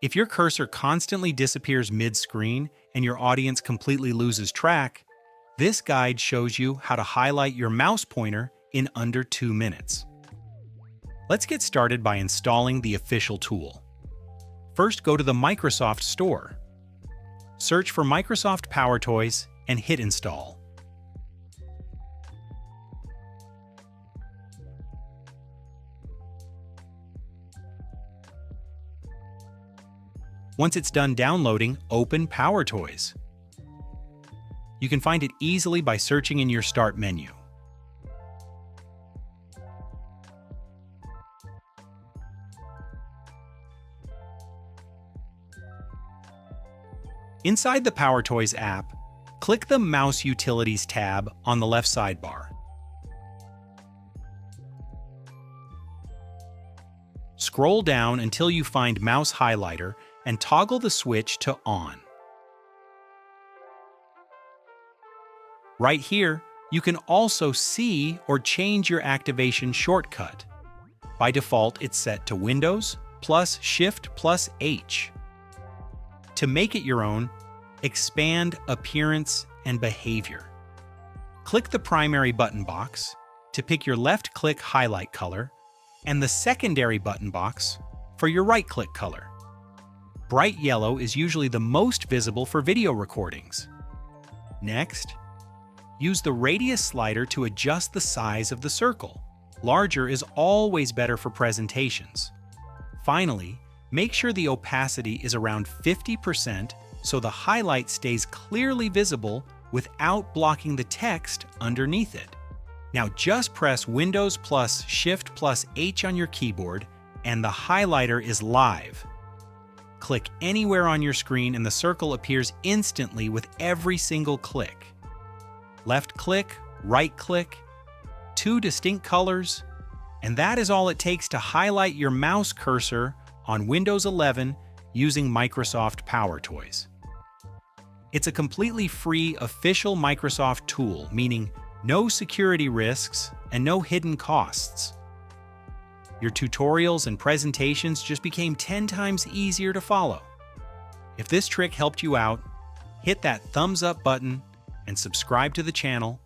If your cursor constantly disappears mid-screen and your audience completely loses track, this guide shows you how to highlight your mouse pointer in under 2 minutes. Let's get started by installing the official tool. First, go to the Microsoft Store. Search for Microsoft PowerToys and hit Install. Once it's done downloading, open PowerToys. You can find it easily by searching in your Start menu. Inside the PowerToys app, click the Mouse Utilities tab on the left sidebar. Scroll down until you find Mouse Highlighter and toggle the switch to On. Right here, you can also see or change your activation shortcut. By default, it's set to Windows plus Shift plus H. To make it your own, expand Appearance and Behavior. Click the primary button box to pick your left-click highlight color and the secondary button box for your right-click color. Bright yellow is usually the most visible for video recordings. Next, use the radius slider to adjust the size of the circle. Larger is always better for presentations. Finally, make sure the opacity is around 50% so the highlight stays clearly visible without blocking the text underneath it. Now just press Windows plus Shift plus H on your keyboard and the highlighter is live. Click anywhere on your screen and the circle appears instantly with every single click. Left click, right click, 2 distinct colors, and that is all it takes to highlight your mouse cursor on Windows 11 using Microsoft PowerToys. It's a completely free official Microsoft tool, meaning no security risks and no hidden costs. Your tutorials and presentations just became 10 times easier to follow. If this trick helped you out, hit that thumbs up button and subscribe to the channel